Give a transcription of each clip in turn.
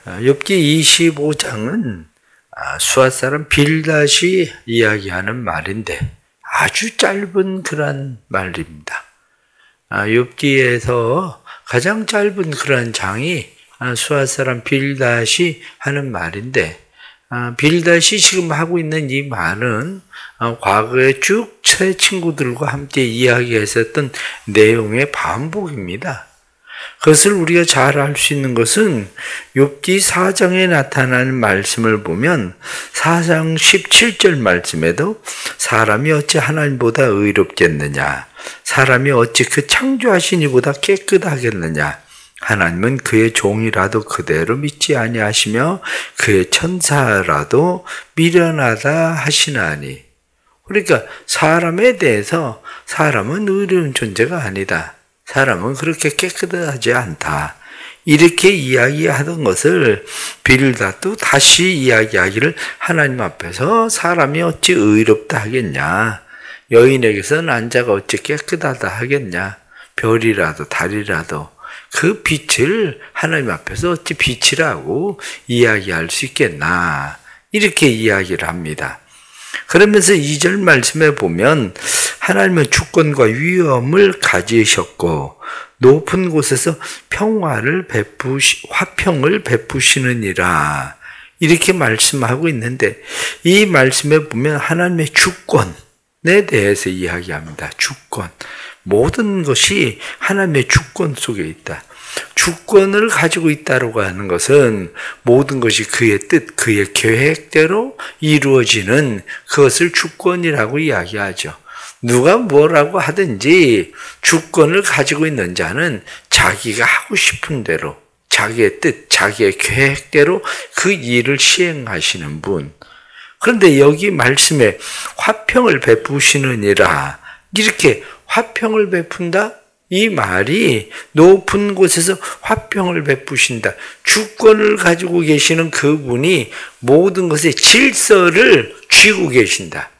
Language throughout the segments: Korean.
욥기 25장은 수앗 사람 빌닷이 이야기하는 말인데 아주 짧은 그런 말입니다. 욥기에서 가장 짧은 그런 장이 수앗 사람 빌닷이 하는 말인데, 빌닷이 지금 하고 있는 이 말은 과거에 쭉 새 친구들과 함께 이야기했었던 내용의 반복입니다. 그것을 우리가 잘 알 수 있는 것은 욥기 4장에 나타나는 말씀을 보면 4장 17절 말씀에도 사람이 어찌 하나님보다 의롭겠느냐, 사람이 어찌 그 창조하신 이보다 깨끗하겠느냐, 하나님은 그의 종이라도 그대로 믿지 아니하시며 그의 천사라도 미련하다 하시나니. 그러니까 사람에 대해서 사람은 의로운 존재가 아니다, 사람은 그렇게 깨끗하지 않다, 이렇게 이야기하던 것을 빌닷도 다시 이야기하기를 하나님 앞에서 사람이 어찌 의롭다 하겠냐, 여인에게서 난 자가 어찌 깨끗하다 하겠냐, 별이라도 달이라도 그 빛을 하나님 앞에서 어찌 빛이라고 이야기할 수 있겠나, 이렇게 이야기를 합니다. 그러면서 2절 말씀에 보면 하나님은 주권과 위엄을 가지셨고 높은 곳에서 화평을 베푸시느니라, 이렇게 말씀하고 있는데, 이 말씀에 보면 하나님의 주권에 대해서 이야기합니다. 주권. 모든 것이 하나님의 주권 속에 있다. 주권을 가지고 있다고 하는 것은 모든 것이 그의 뜻, 그의 계획대로 이루어지는 그것을 주권이라고 이야기하죠. 누가 뭐라고 하든지 주권을 가지고 있는 자는 자기가 하고 싶은 대로, 자기의 뜻, 자기의 계획대로 그 일을 시행하시는 분. 그런데 여기 말씀에 화평을 베푸시느니라, 이렇게 화평을 베푼다? 이 말이 높은 곳에서 화평을 베푸신다. 주권을 가지고 계시는 그분이 모든 것의 질서를 쥐고 계신다.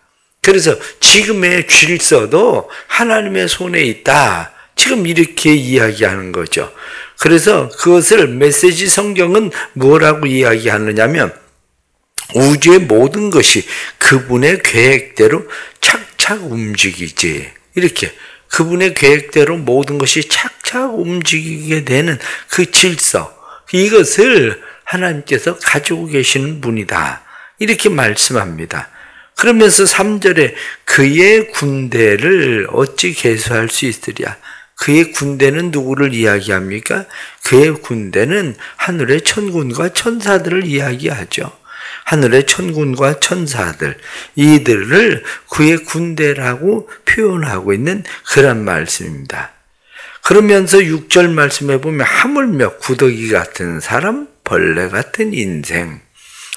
그래서 지금의 질서도 하나님의 손에 있다, 지금 이렇게 이야기하는 거죠. 그래서 그것을 메시지 성경은 뭐라고 이야기하느냐면 우주의 모든 것이 그분의 계획대로 착착 움직이지, 이렇게 그분의 계획대로 모든 것이 착착 움직이게 되는 그 질서, 이것을 하나님께서 가지고 계시는 분이다, 이렇게 말씀합니다. 그러면서 3절에 그의 군대를 어찌 계수할 수 있으랴. 그의 군대는 누구를 이야기합니까? 그의 군대는 하늘의 천군과 천사들을 이야기하죠. 하늘의 천군과 천사들, 이들을 그의 군대라고 표현하고 있는 그런 말씀입니다. 그러면서 6절 말씀에 보면 하물며 구더기 같은 사람, 벌레 같은 인생.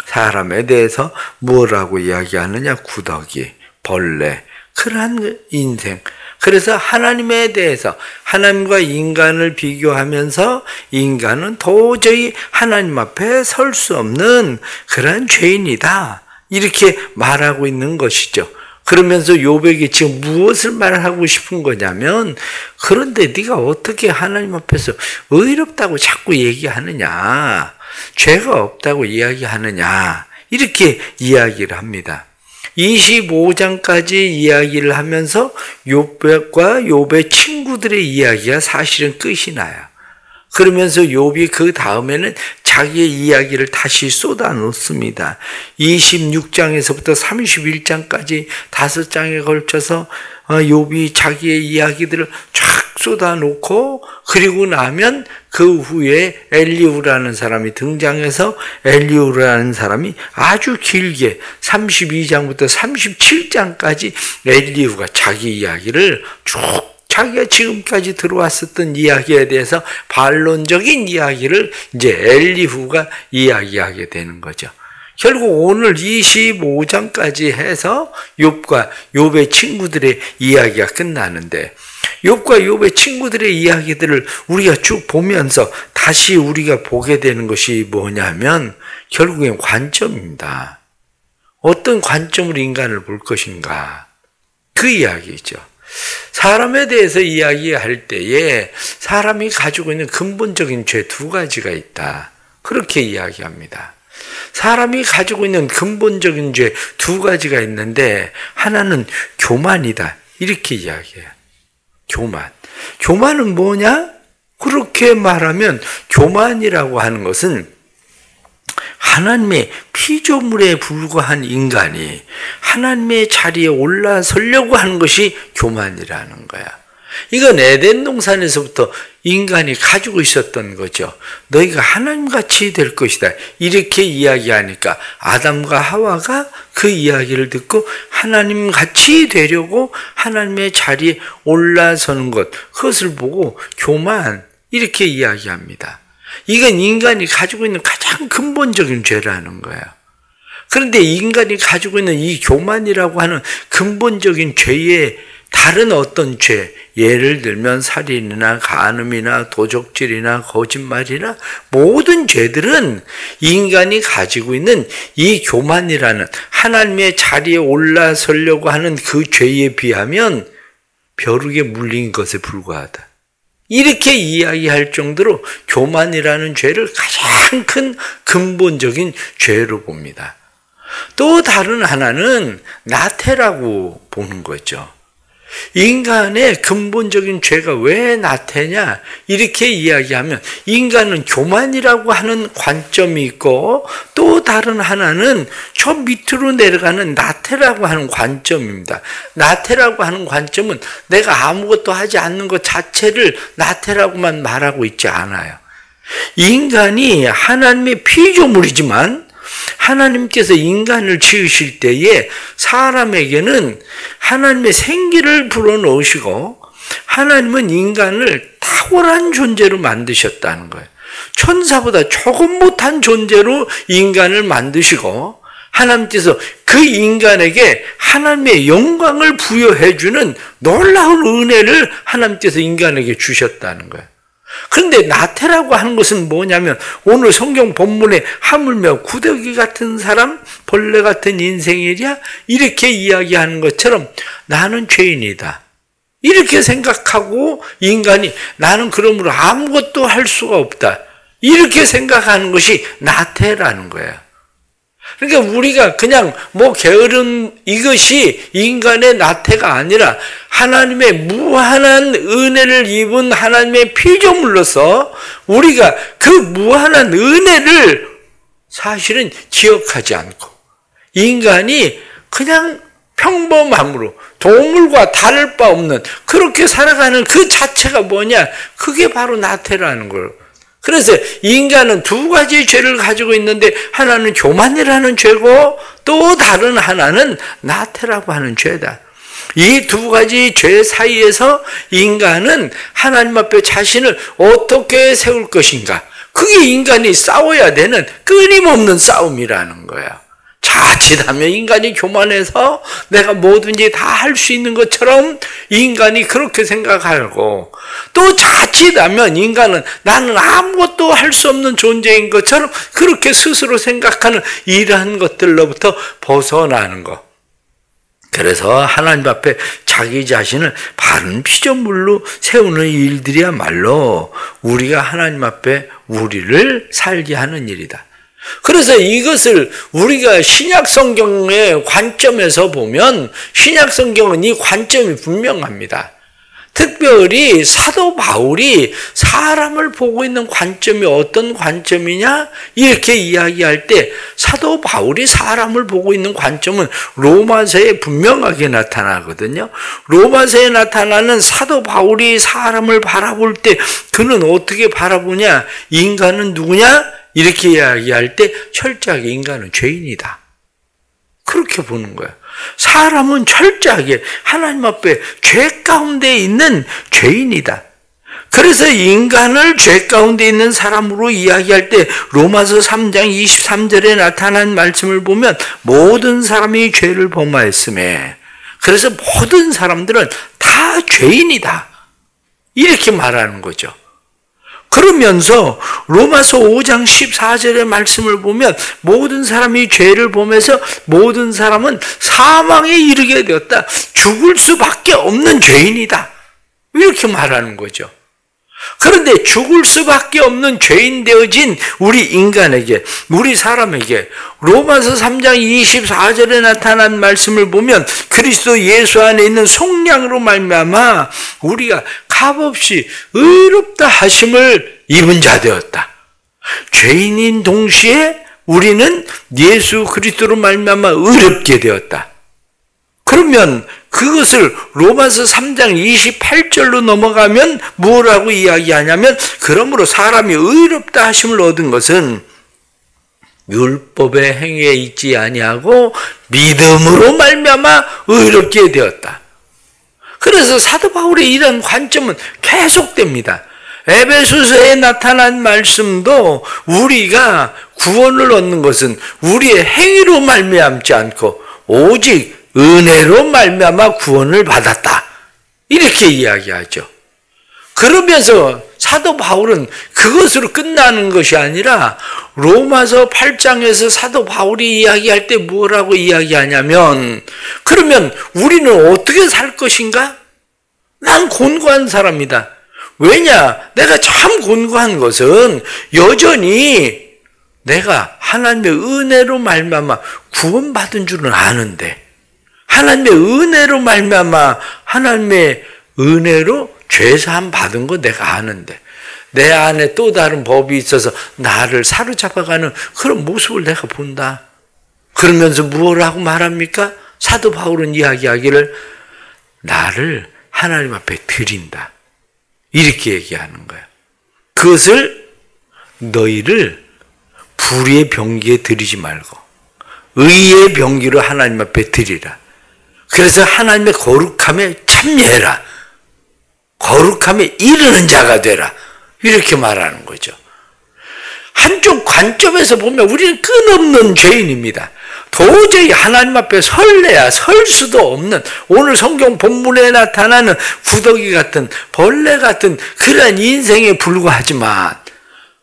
사람에 대해서 뭐라고 이야기하느냐? 구더기, 벌레, 그러한 인생. 그래서 하나님에 대해서 하나님과 인간을 비교하면서 인간은 도저히 하나님 앞에 설 수 없는 그런 죄인이다, 이렇게 말하고 있는 것이죠. 그러면서 욥에게 지금 무엇을 말하고 싶은 거냐면, 그런데 네가 어떻게 하나님 앞에서 의롭다고 자꾸 얘기하느냐, 죄가 없다고 이야기하느냐, 이렇게 이야기를 합니다. 25장까지 이야기를 하면서 욥과 욥의 친구들의 이야기가 사실은 끝이 나요. 그러면서 욥이 그 다음에는 자기의 이야기를 다시 쏟아놓습니다. 26장에서부터 31장까지 5장에 걸쳐서 욥이 자기의 이야기들을 쫙 쏟아놓고, 그리고 나면 그 후에 엘리후라는 사람이 등장해서 엘리후라는 사람이 아주 길게 32장부터 37장까지 엘리후가 자기 이야기를 쭉, 자기가 지금까지 들어왔었던 이야기에 대해서 반론적인 이야기를 이제 엘리후가 이야기하게 되는 거죠. 결국 오늘 25장까지 해서 욥과 욥의 친구들의 이야기가 끝나는데, 욥과 욥의 친구들의 이야기들을 우리가 쭉 보면서 다시 우리가 보게 되는 것이 뭐냐면 결국엔 관점입니다. 어떤 관점으로 인간을 볼 것인가, 그 이야기죠. 사람에 대해서 이야기할 때에 사람이 가지고 있는 근본적인 죄 2가지가 있다. 그렇게 이야기합니다. 사람이 가지고 있는 근본적인 죄 두 가지가 있는데 하나는 교만이다. 이렇게 이야기해요. 교만. 교만은 뭐냐? 그렇게 말하면 교만이라고 하는 것은 하나님의 피조물에 불과한 인간이 하나님의 자리에 올라서려고 하는 것이 교만이라는 거야. 이건 에덴 동산에서부터 인간이 가지고 있었던 거죠. 너희가 하나님같이 될 것이다. 이렇게 이야기하니까 아담과 하와가 그 이야기를 듣고 하나님같이 되려고 하나님의 자리에 올라서는 것, 그것을 보고 교만, 이렇게 이야기합니다. 이건 인간이 가지고 있는 가장 근본적인 죄라는 거예요. 그런데 인간이 가지고 있는 이 교만이라고 하는 근본적인 죄의 다른 어떤 죄, 예를 들면 살인이나 간음이나 도적질이나 거짓말이나 모든 죄들은 인간이 가지고 있는 이 교만이라는 하나님의 자리에 올라서려고 하는 그 죄에 비하면 벼룩에 물린 것에 불과하다. 이렇게 이야기할 정도로 교만이라는 죄를 가장 큰 근본적인 죄로 봅니다. 또 다른 하나는 나태라고 보는 거죠. 인간의 근본적인 죄가 왜 나태냐? 이렇게 이야기하면 인간은 교만이라고 하는 관점이 있고 또 다른 하나는 저 밑으로 내려가는 나태라고 하는 관점입니다. 나태라고 하는 관점은 내가 아무것도 하지 않는 것 자체를 나태라고만 말하고 있지 않아요. 인간이 하나님의 피조물이지만 하나님께서 인간을 지으실 때에 사람에게는 하나님의 생기를 불어넣으시고 하나님은 인간을 탁월한 존재로 만드셨다는 거예요. 천사보다 조금 못한 존재로 인간을 만드시고 하나님께서 그 인간에게 하나님의 영광을 부여해주는 놀라운 은혜를 하나님께서 인간에게 주셨다는 거예요. 그런데 나태라고 하는 것은 뭐냐면 오늘 성경 본문에 하물며 구더기 같은 사람, 벌레 같은 인생이랴 이렇게 이야기하는 것처럼 나는 죄인이다. 이렇게 생각하고 인간이 나는 그러므로 아무것도 할 수가 없다. 이렇게 생각하는 것이 나태라는 거야. 그러니까 우리가 그냥 게으른 이것이 인간의 나태가 아니라 하나님의 무한한 은혜를 입은 하나님의 피조물로서 우리가 그 무한한 은혜를 사실은 기억하지 않고 인간이 그냥 평범함으로 동물과 다를 바 없는 그렇게 살아가는 그 자체가 뭐냐? 그게 바로 나태라는 거예요. 그래서 인간은 두 가지 죄를 가지고 있는데 하나는 교만이라는 죄고 또 다른 하나는 나태라고 하는 죄다. 이 두 가지 죄 사이에서 인간은 하나님 앞에 자신을 어떻게 세울 것인가? 그게 인간이 싸워야 되는 끊임없는 싸움이라는 거야. 자칫하면 인간이 교만해서 내가 뭐든지 다 할 수 있는 것처럼 인간이 그렇게 생각하고 또 자칫하면 인간은 나는 아무것도 할 수 없는 존재인 것처럼 그렇게 스스로 생각하는 이러한 것들로부터 벗어나는 것. 그래서 하나님 앞에 자기 자신을 바른 피조물로 세우는 일들이야말로 우리가 하나님 앞에 우리를 살게 하는 일이다. 그래서 이것을 우리가 신약 성경의 관점에서 보면 신약 성경은 이 관점이 분명합니다. 특별히 사도 바울이 사람을 보고 있는 관점이 어떤 관점이냐? 이렇게 이야기할 때 사도 바울이 사람을 보고 있는 관점은 로마서에 분명하게 나타나거든요. 로마서에 나타나는 사도 바울이 사람을 바라볼 때 그는 어떻게 바라보냐? 인간은 누구냐? 이렇게 이야기할 때 철저하게 인간은 죄인이다. 그렇게 보는 거예요. 사람은 철저하게 하나님 앞에 죄 가운데 있는 죄인이다. 그래서 인간을 죄 가운데 있는 사람으로 이야기할 때 로마서 3장 23절에 나타난 말씀을 보면 모든 사람이 죄를 범하였음에 그래서 모든 사람들은 다 죄인이다. 이렇게 말하는 거죠. 그러면서 로마서 5장 14절의 말씀을 보면 모든 사람이 죄를 범해서 모든 사람은 사망에 이르게 되었다. 죽을 수밖에 없는 죄인이다. 이렇게 말하는 거죠. 그런데 죽을 수밖에 없는 죄인 되어진 우리 인간에게, 우리 사람에게 로마서 3장 24절에 나타난 말씀을 보면 그리스도 예수 안에 있는 속량으로 말미암아 우리가 값없이 의롭다 하심을 입은 자 되었다. 죄인인 동시에 우리는 예수 그리스도로 말미암아 의롭게 되었다. 그러면 그것을 로마서 3장 28절로 넘어가면 뭐라고 이야기하냐면, 그러므로 사람이 의롭다 하심을 얻은 것은 율법의 행위에 있지 아니하고 믿음으로 말미암아 의롭게 되었다. 그래서 사도 바울의 이런 관점은 계속됩니다. 에베소서에 나타난 말씀도 우리가 구원을 얻는 것은 우리의 행위로 말미암지 않고 오직 은혜로 말미암아 구원을 받았다. 이렇게 이야기하죠. 그러면서 사도 바울은 그것으로 끝나는 것이 아니라 로마서 8장에서 사도 바울이 이야기할 때 뭐라고 이야기하냐면, 그러면 우리는 어떻게 살 것인가? 난 곤고한 사람이다. 왜냐? 내가 참 곤고한 것은 여전히 내가 하나님의 은혜로 말미암아 구원받은 줄은 아는데, 하나님의 은혜로 말미암아 하나님의 은혜로 죄사함 받은 거 내가 아는데, 내 안에 또 다른 법이 있어서 나를 사로잡아가는 그런 모습을 내가 본다. 그러면서 뭐라고 말합니까? 사도 바울은 이야기하기를 나를 하나님 앞에 드린다. 이렇게 얘기하는 거예요. 그것을 너희를 불의의 병기에 드리지 말고 의의 병기로 하나님 앞에 드리라. 그래서 하나님의 거룩함에 참여해라. 거룩함에 이르는 자가 되라. 이렇게 말하는 거죠. 한쪽 관점에서 보면 우리는 끝없는 죄인입니다. 도저히 하나님 앞에 설래야 설 수도 없는, 오늘 성경 본문에 나타나는 구더기 같은 벌레 같은 그런 인생에 불과하지만,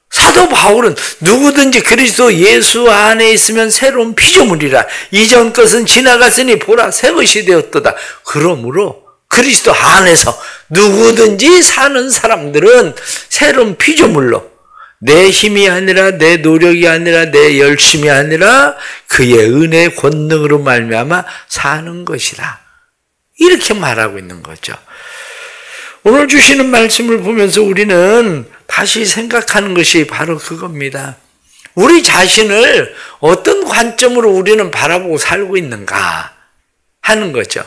사도 바울은 누구든지 그리스도 예수 안에 있으면 새로운 피조물이라. 이전 것은 지나갔으니 보라 새 것이 되었도다. 그러므로 그리스도 안에서 누구든지 사는 사람들은 새로운 피조물로, 내 힘이 아니라 내 노력이 아니라 내 열심이 아니라 그의 은혜의 권능으로 말미암아 사는 것이다. 이렇게 말하고 있는 거죠. 오늘 주시는 말씀을 보면서 우리는 다시 생각하는 것이 바로 그겁니다. 우리 자신을 어떤 관점으로 우리는 바라보고 살고 있는가 하는 거죠.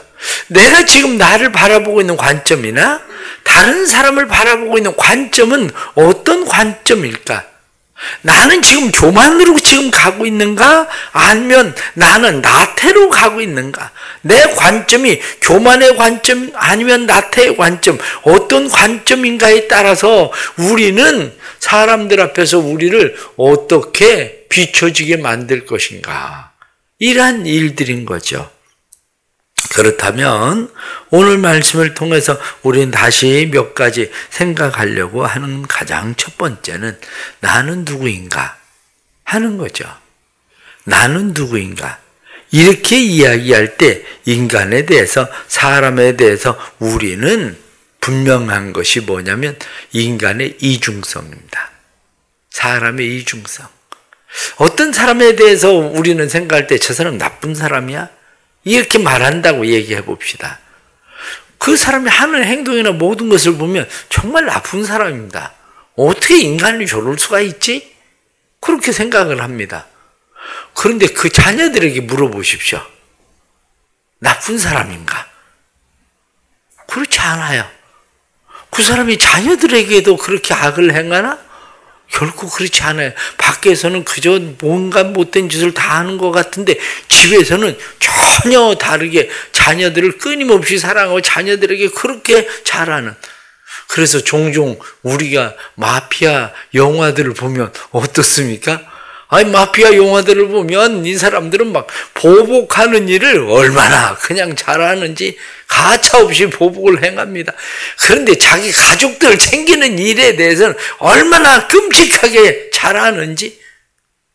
내가 지금 나를 바라보고 있는 관점이나 다른 사람을 바라보고 있는 관점은 어떤 관점일까? 나는 지금 교만으로 지금 가고 있는가? 아니면 나는 나태로 가고 있는가? 내 관점이 교만의 관점 아니면 나태의 관점, 어떤 관점인가에 따라서 우리는 사람들 앞에서 우리를 어떻게 비춰지게 만들 것인가? 이러한 일들인 거죠. 그렇다면 오늘 말씀을 통해서 우리는 다시 몇 가지 생각하려고 하는 가장 첫 번째는 나는 누구인가 하는 거죠. 나는 누구인가. 이렇게 이야기할 때 인간에 대해서, 사람에 대해서 우리는 분명한 것이 뭐냐면 인간의 이중성입니다. 사람의 이중성. 어떤 사람에 대해서 우리는 생각할 때 저 사람 나쁜 사람이야? 이렇게 말한다고 얘기해 봅시다. 그 사람이 하는 행동이나 모든 것을 보면 정말 나쁜 사람입니다. 어떻게 인간이 저럴 수가 있지? 그렇게 생각을 합니다. 그런데 그 자녀들에게 물어보십시오. 나쁜 사람인가? 그렇지 않아요. 그 사람이 자녀들에게도 그렇게 악을 행하나? 결코 그렇지 않아요. 밖에서는 그저 뭔가 못된 짓을 다 하는 것 같은데 집에서는 전혀 다르게 자녀들을 끊임없이 사랑하고 자녀들에게 그렇게 잘하는. 그래서 종종 우리가 마피아 영화들을 보면 어떻습니까? 아니, 마피아 영화들을 보면 이 사람들은 막 보복하는 일을 얼마나 그냥 잘하는지 가차없이 보복을 행합니다. 그런데 자기 가족들 챙기는 일에 대해서는 얼마나 끔찍하게 잘하는지,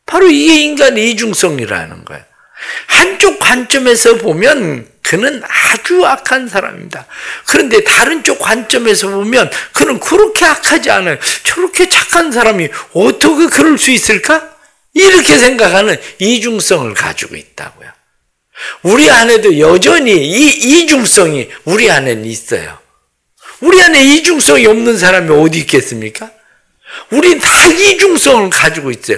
바로 이게 인간의 이중성이라는 거예요. 한쪽 관점에서 보면 그는 아주 악한 사람입니다. 그런데 다른 쪽 관점에서 보면 그는 그렇게 악하지 않아요. 저렇게 착한 사람이 어떻게 그럴 수 있을까? 이렇게 생각하는 이중성을 가지고 있다고요. 우리 안에도 여전히 이 이중성이 우리 안에는 있어요. 우리 안에 이중성이 없는 사람이 어디 있겠습니까? 우린 다 이중성을 가지고 있어요.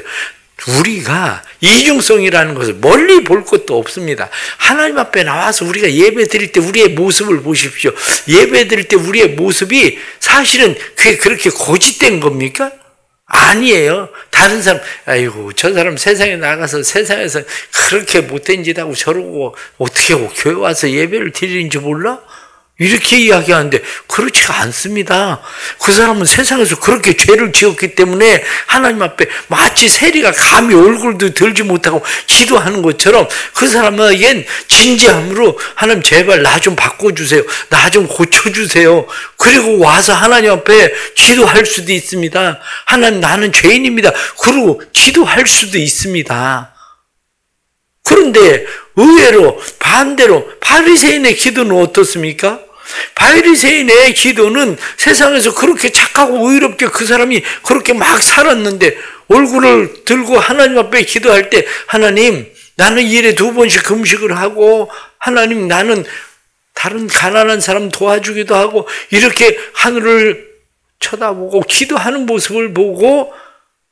우리가 이중성이라는 것을 멀리 볼 것도 없습니다. 하나님 앞에 나와서 우리가 예배 드릴 때 우리의 모습을 보십시오. 예배 드릴 때 우리의 모습이 사실은 그게 그렇게 거짓된 겁니까? 아니에요. 다른 사람, 아이고, 저 사람 세상에 나가서 세상에서 그렇게 못된 짓 하고 저러고 어떻게 교회 와서 예배를 드리는지 몰라? 이렇게 이야기하는데 그렇지가 않습니다. 그 사람은 세상에서 그렇게 죄를 지었기 때문에 하나님 앞에 마치 세리가 감히 얼굴도 들지 못하고 기도하는 것처럼 그 사람에겐 진지함으로 하나님 제발 나 좀 바꿔주세요. 나 좀 고쳐주세요. 그리고 와서 하나님 앞에 기도할 수도 있습니다. 하나님 나는 죄인입니다. 그리고 기도할 수도 있습니다. 그런데 의외로 반대로 바리새인의 기도는 어떻습니까? 바리새인의 기도는 세상에서 그렇게 착하고 의롭게 그 사람이 그렇게 막 살았는데 얼굴을 들고 하나님 앞에 기도할 때 하나님 나는 일에 2번씩 금식을 하고 하나님 나는 다른 가난한 사람 도와주기도 하고 이렇게 하늘을 쳐다보고 기도하는 모습을 보고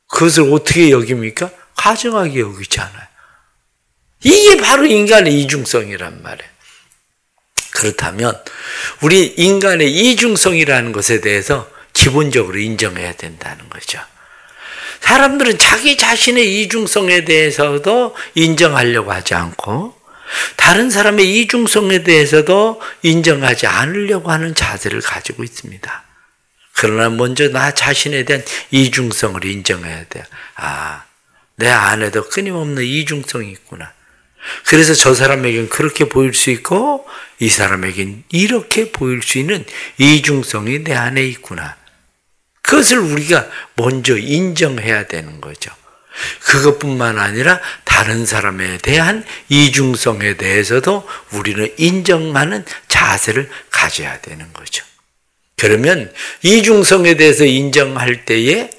그것을 어떻게 여깁니까? 가증하게 여기지 않아요. 이게 바로 인간의 이중성이란 말이에요. 그렇다면 우리 인간의 이중성이라는 것에 대해서 기본적으로 인정해야 된다는 거죠. 사람들은 자기 자신의 이중성에 대해서도 인정하려고 하지 않고 다른 사람의 이중성에 대해서도 인정하지 않으려고 하는 자세를 가지고 있습니다. 그러나 먼저 나 자신에 대한 이중성을 인정해야 돼요. 아, 내 안에도 끊임없는 이중성이 있구나. 그래서 저 사람에겐 그렇게 보일 수 있고 이 사람에겐 이렇게 보일 수 있는 이중성이 내 안에 있구나. 그것을 우리가 먼저 인정해야 되는 거죠. 그것뿐만 아니라 다른 사람에 대한 이중성에 대해서도 우리는 인정하는 자세를 가져야 되는 거죠. 그러면 이중성에 대해서 인정할 때에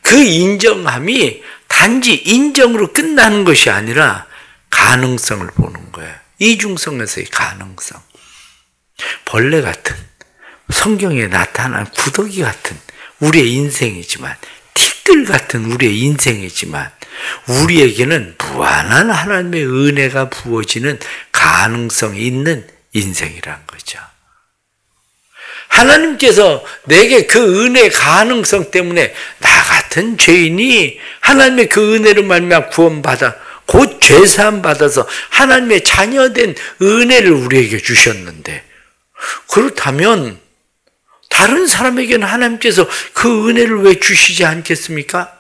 그 인정함이 단지 인정으로 끝나는 것이 아니라 가능성을 보는 거예요. 이중성에서의 가능성. 벌레 같은, 성경에 나타난 구더기 같은 우리의 인생이지만, 티끌 같은 우리의 인생이지만, 우리에게는 무한한 하나님의 은혜가 부어지는 가능성이 있는 인생이란 거죠. 하나님께서 내게 그 은혜의 가능성 때문에 나 같은 죄인이 하나님의 그 은혜를 말미암아 구원받아 곧 죄사함 받아서 하나님의 자녀된 은혜를 우리에게 주셨는데 그렇다면 다른 사람에게는 하나님께서 그 은혜를 왜 주시지 않겠습니까?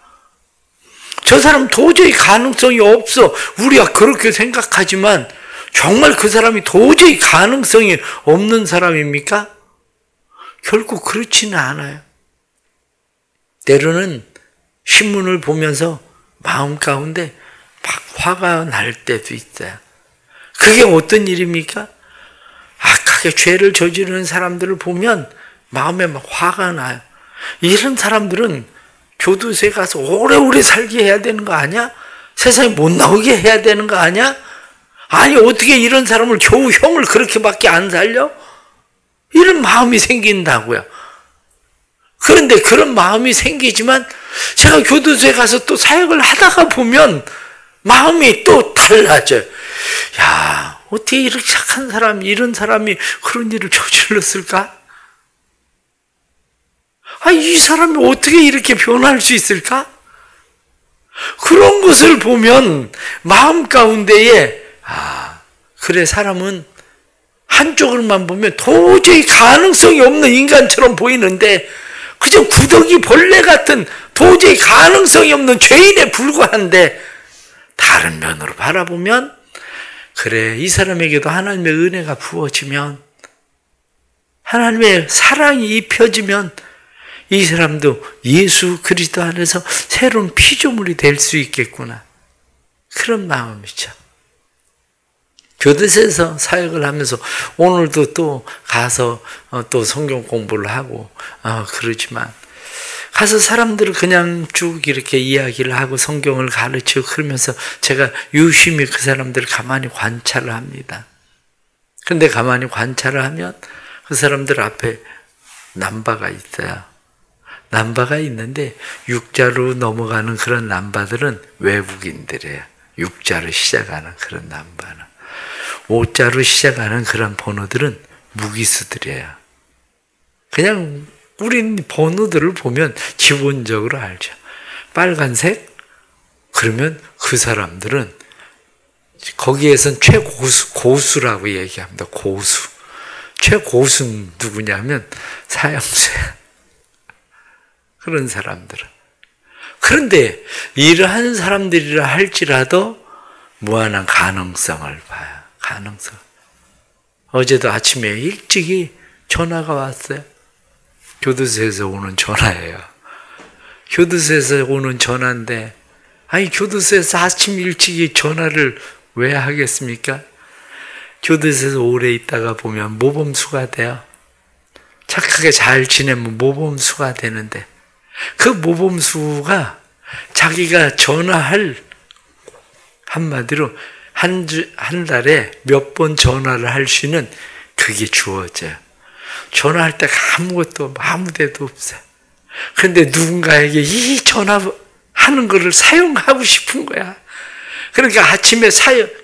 저 사람 도저히 가능성이 없어. 우리가 그렇게 생각하지만 정말 그 사람이 도저히 가능성이 없는 사람입니까? 결국 그렇지는 않아요. 때로는 신문을 보면서 마음 가운데 막 화가 날 때도 있어요. 그게 어떤 일입니까? 악하게 죄를 저지르는 사람들을 보면 마음에 막 화가 나요. 이런 사람들은 교도소에 가서 오래오래 살게 해야 되는 거 아니야? 세상에 못 나오게 해야 되는 거 아니야? 아니 어떻게 이런 사람을 겨우 형을 그렇게밖에 안 살려? 이런 마음이 생긴다고요. 그런데 그런 마음이 생기지만 제가 교도소에 가서 또 사역을 하다가 보면 마음이 또 달라져요. 야, 어떻게 이렇게 착한 사람이, 이런 사람이 그런 일을 저질렀을까? 아, 이 사람이 어떻게 이렇게 변할 수 있을까? 그런 것을 보면 마음 가운데에 그래 사람은 한쪽으로만 보면 도저히 가능성이 없는 인간처럼 보이는데 그저 구더기 벌레 같은 도저히 가능성이 없는 죄인에 불과한데 다른 면으로 바라보면 그래 이 사람에게도 하나님의 은혜가 부어지면 하나님의 사랑이 입혀지면 이 사람도 예수 그리스도 안에서 새로운 피조물이 될 수 있겠구나. 그런 마음이죠. 교도소에서 사역을 하면서 오늘도 또 가서 또 성경 공부를 하고 그러지만 가서 사람들을 그냥 쭉 이렇게 이야기를 하고 성경을 가르치고 그러면서 제가 유심히 그 사람들을 가만히 관찰을 합니다. 근데 가만히 관찰을 하면 그 사람들 앞에 남바가 있어요. 남바가 있는데 6자로 넘어가는 그런 남바들은 외국인들이에요. 6자로 시작하는 그런 남바는. 5자로 시작하는 그런 번호들은 무기수들이에요. 그냥 우린 번호들을 보면 기본적으로 알죠. 빨간색? 그러면 그 사람들은 거기에선 고수라고 얘기합니다. 고수. 최고수는 누구냐면 사형수야. 그런 사람들은. 그런데 이러한 사람들이라 할지라도 무한한 가능성을 봐요. 가능성. 어제도 아침에 일찍이 전화가 왔어요. 교도소에서 오는 전화예요. 교도소에서 오는 전화인데, 아니, 교도소에서 아침 일찍이 전화를 왜 하겠습니까? 교도소에서 오래 있다가 보면 모범수가 돼요. 착하게 잘 지내면 모범수가 되는데, 그 모범수가 자기가 전화할, 한마디로 한 달에 몇 번 전화를 할 수 있는 그게 주어져요. 전화할 때가 아무 데도 없어요. 그런데 누군가에게 이 전화하는 거를 사용하고 싶은 거야. 그러니까 아침에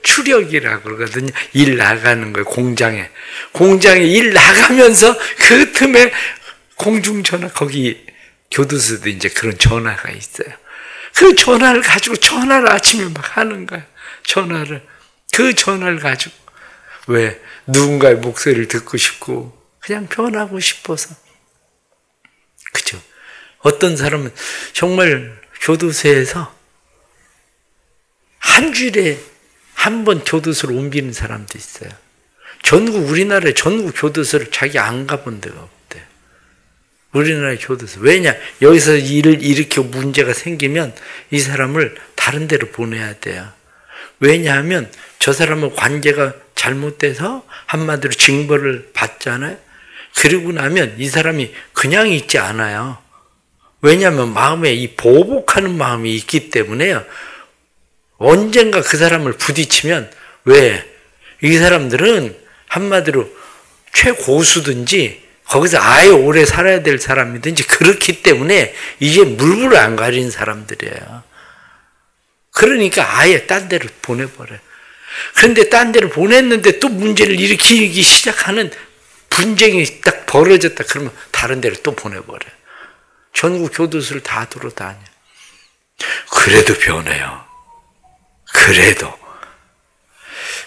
출력이라고 그러거든요. 일 나가는 거예요. 공장에 일 나가면서 그 틈에 공중전화, 거기 교도소도 이제 그런 전화가 있어요. 그 전화를 가지고 전화를 아침에 막 하는 거야. 그 전화를 가지고. 왜? 누군가의 목소리를 듣고 싶고 그냥 변하고 싶어서. 그죠? 어떤 사람은 정말 교도소에서 한 주일에 한 번 교도소를 옮기는 사람도 있어요. 우리나라의 전국 교도소를 자기 안 가본 데가 없대. 우리나라의 교도소. 왜냐? 여기서 일을 일으켜 문제가 생기면 이 사람을 다른 데로 보내야 돼요. 왜냐하면 저 사람은 관계가 잘못돼서 한마디로 징벌을 받잖아요. 그리고 나면 이 사람이 그냥 있지 않아요. 왜냐하면 마음에 이 보복하는 마음이 있기 때문에요. 언젠가 그 사람을 부딪히면, 왜? 이 사람들은 한마디로 최고수든지 거기서 아예 오래 살아야 될 사람이든지 그렇기 때문에 이제 물불을 안 가린 사람들이에요. 그러니까 아예 딴 데로 보내버려요. 그런데 딴 데로 보냈는데 또 문제를 일으키기 시작하는 분쟁이 딱 벌어졌다 그러면 다른 데로 또 보내버려요. 전국 교도소를 다 돌아다녀. 그래도 변해요. 그래도.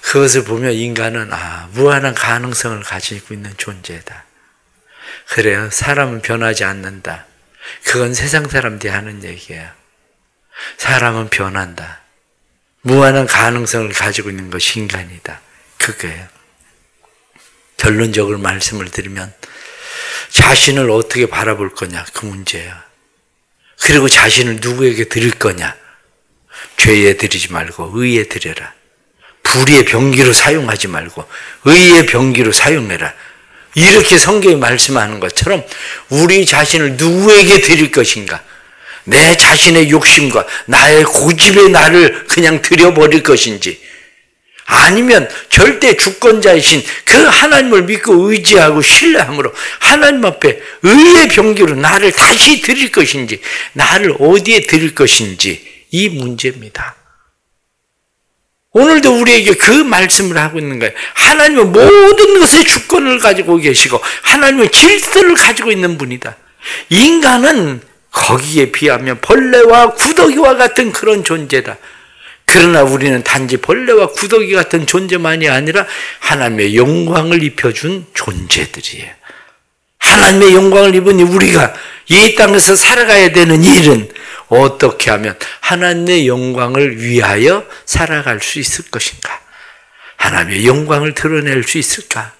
그것을 보면 인간은 무한한 가능성을 가지고 있는 존재다. 그래요. 사람은 변하지 않는다. 그건 세상 사람들이 하는 얘기예요. 사람은 변한다. 무한한 가능성을 가지고 있는 것이 인간이다. 그거예요. 결론적으로 말씀을 드리면 자신을 어떻게 바라볼 거냐, 그 문제예요. 그리고 자신을 누구에게 드릴 거냐. 죄에 드리지 말고 의에 드려라. 불의의 병기로 사용하지 말고 의의 병기로 사용해라. 이렇게 성경이 말씀하는 것처럼 우리 자신을 누구에게 드릴 것인가? 내 자신의 욕심과 나의 고집에 나를 그냥 드려버릴 것인지, 아니면 절대 주권자이신 그 하나님을 믿고 의지하고 신뢰함으로 하나님 앞에 의의 병기로 나를 다시 드릴 것인지, 나를 어디에 드릴 것인지, 이 문제입니다. 오늘도 우리에게 그 말씀을 하고 있는 거예요. 하나님은 모든 것의 주권을 가지고 계시고 하나님은 질서를 가지고 있는 분이다. 인간은 거기에 비하면 벌레와 구더기와 같은 그런 존재다. 그러나 우리는 단지 벌레와 구더기 같은 존재만이 아니라 하나님의 영광을 입혀준 존재들이에요. 하나님의 영광을 입은 우리가 이 땅에서 살아가야 되는 일은 어떻게 하면 하나님의 영광을 위하여 살아갈 수 있을 것인가? 하나님의 영광을 드러낼 수 있을까?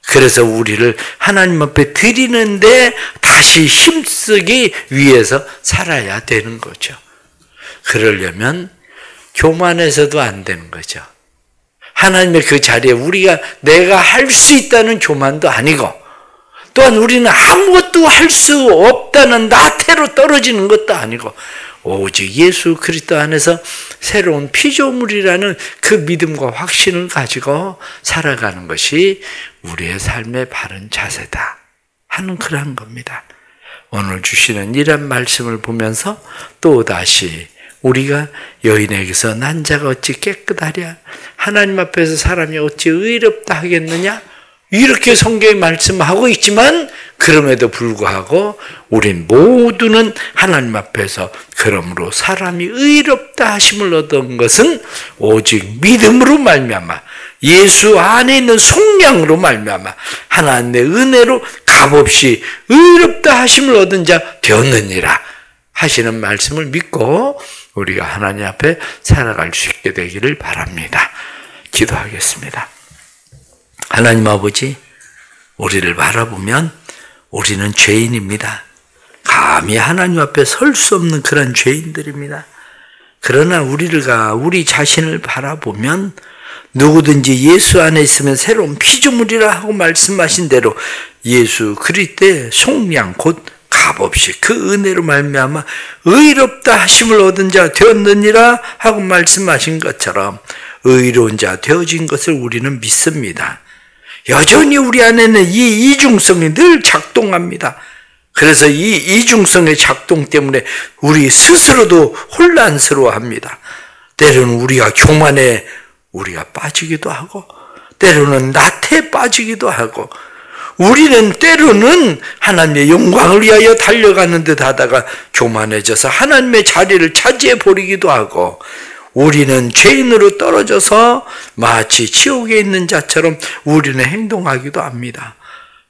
그래서 우리를 하나님 앞에 드리는데 다시 힘쓰기 위해서 살아야 되는 거죠. 그러려면 교만해서도 안 되는 거죠. 하나님의 그 자리에 내가 할 수 있다는 교만도 아니고, 또한 우리는 아무것도 할 수 없다는 나태로 떨어지는 것도 아니고, 오직 예수 그리스도 안에서 새로운 피조물이라는 그 믿음과 확신을 가지고 살아가는 것이 우리의 삶의 바른 자세다 하는 그러한 겁니다. 오늘 주시는 이런 말씀을 보면서 또다시 우리가 여인에게서 난 자가 어찌 깨끗하랴, 하나님 앞에서 사람이 어찌 의롭다 하겠느냐, 이렇게 성경이 말씀하고 있지만 그럼에도 불구하고 우린 모두는 하나님 앞에서 그러므로 사람이 의롭다 하심을 얻은 것은 오직 믿음으로 말미암아 예수 안에 있는 속량으로 말미암아 하나님의 은혜로 값없이 의롭다 하심을 얻은 자 되었느니라 하시는 말씀을 믿고 우리가 하나님 앞에 살아갈 수 있게 되기를 바랍니다. 기도하겠습니다. 하나님 아버지, 우리를 바라보면 우리는 죄인입니다. 감히 하나님 앞에 설 수 없는 그런 죄인들입니다. 그러나 우리 자신을 바라보면 누구든지 예수 안에 있으면 새로운 피조물이라 하고 말씀하신 대로 예수 그리스도의 속량 곧 값없이 그 은혜로 말미암아 의롭다 하심을 얻은 자 되었느니라 하고 말씀하신 것처럼 의로운 자 되어진 것을 우리는 믿습니다. 여전히 우리 안에는 이 이중성이 늘 작동합니다. 그래서 이 이중성의 작동 때문에 우리 스스로도 혼란스러워합니다. 때로는 우리가 교만에 우리가 빠지기도 하고 때로는 나태에 빠지기도 하고 우리는 때로는 하나님의 영광을 위하여 달려가는 듯 하다가 교만해져서 하나님의 자리를 차지해 버리기도 하고 우리는 죄인으로 떨어져서 마치 지옥에 있는 자처럼 우리는 행동하기도 합니다.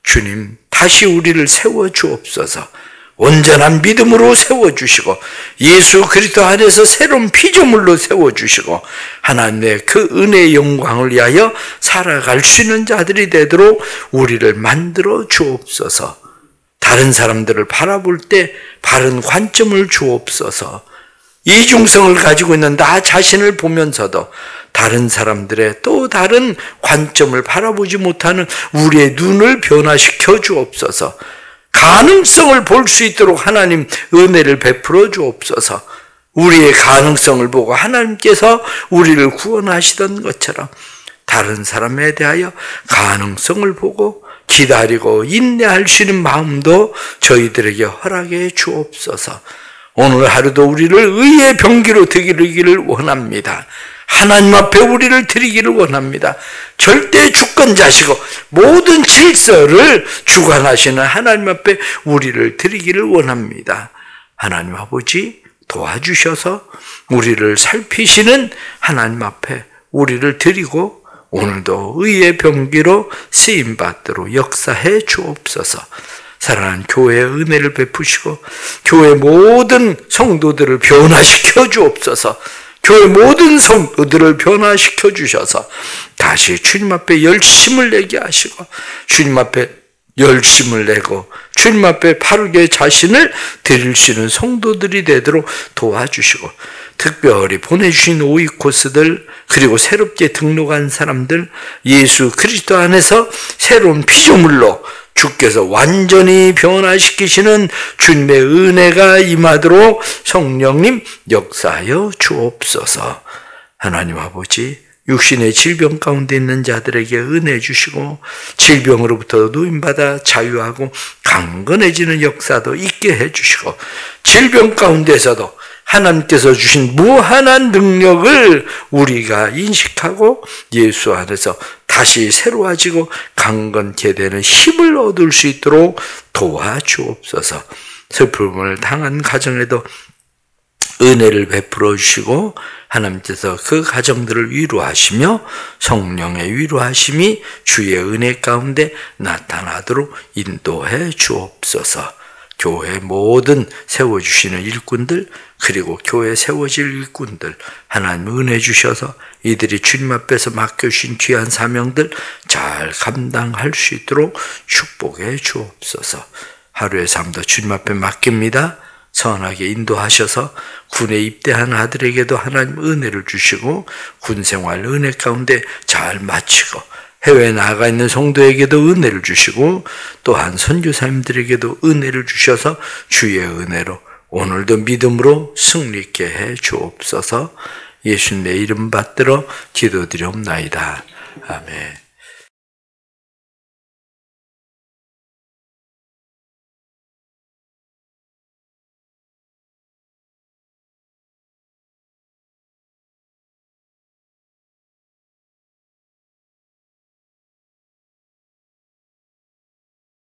주님, 다시 우리를 세워주옵소서. 온전한 믿음으로 세워주시고 예수 그리스도 안에서 새로운 피조물로 세워주시고 하나님의 그 은혜의 영광을 위하여 살아갈 수 있는 자들이 되도록 우리를 만들어 주옵소서. 다른 사람들을 바라볼 때 바른 관점을 주옵소서. 이중성을 가지고 있는 나 자신을 보면서도 다른 사람들의 또 다른 관점을 바라보지 못하는 우리의 눈을 변화시켜 주옵소서. 가능성을 볼 수 있도록 하나님 은혜를 베풀어 주옵소서. 우리의 가능성을 보고 하나님께서 우리를 구원하시던 것처럼 다른 사람에 대하여 가능성을 보고 기다리고 인내할 수 있는 마음도 저희들에게 허락해 주옵소서. 오늘 하루도 우리를 의의 병기로 드리기를 원합니다. 하나님 앞에 우리를 드리기를 원합니다. 절대 주권자시고 모든 질서를 주관하시는 하나님 앞에 우리를 드리기를 원합니다. 하나님 아버지 도와주셔서 우리를 살피시는 하나님 앞에 우리를 드리고 오늘도 의의 병기로 쓰임받도록 역사해 주옵소서. 사랑하는 교회의 은혜를 베푸시고 교회 모든 성도들을 변화시켜 주옵소서. 교회 모든 성도들을 변화시켜 주셔서 다시 주님 앞에 열심을 내게 하시고 주님 앞에 열심을 내고 주님 앞에 바르게 자신을 드릴 수 있는 성도들이 되도록 도와주시고 특별히 보내주신 오이코스들 그리고 새롭게 등록한 사람들 예수 그리스도 안에서 새로운 피조물로 주께서 완전히 변화시키시는 주님의 은혜가 임하도록 성령님 역사하여 주옵소서. 하나님 아버지 육신의 질병 가운데 있는 자들에게 은혜 주시고 질병으로부터 노임받아 자유하고 강건해지는 역사도 있게 해주시고 질병 가운데서도 하나님께서 주신 무한한 능력을 우리가 인식하고 예수 안에서 다시 새로워지고 강건케 되는 힘을 얻을 수 있도록 도와주옵소서. 슬픔을 당한 가정에도 은혜를 베풀어 주시고 하나님께서 그 가정들을 위로하시며 성령의 위로하심이 주의 은혜 가운데 나타나도록 인도해 주옵소서. 교회 모든 세워주시는 일꾼들 그리고 교회 세워질 일꾼들 하나님 은혜 주셔서 이들이 주님 앞에서 맡겨주신 귀한 사명들 잘 감당할 수 있도록 축복해 주옵소서. 하루의 삶도 주님 앞에 맡깁니다. 선하게 인도하셔서 군에 입대한 아들에게도 하나님 은혜를 주시고 군 생활 은혜 가운데 잘 마치고 해외에 나가 있는 성도에게도 은혜를 주시고 또한 선교사님들에게도 은혜를 주셔서 주의 은혜로 오늘도 믿음으로 승리 있게 해 주옵소서. 예수님의 이름 받들어 기도드리옵나이다. 아멘.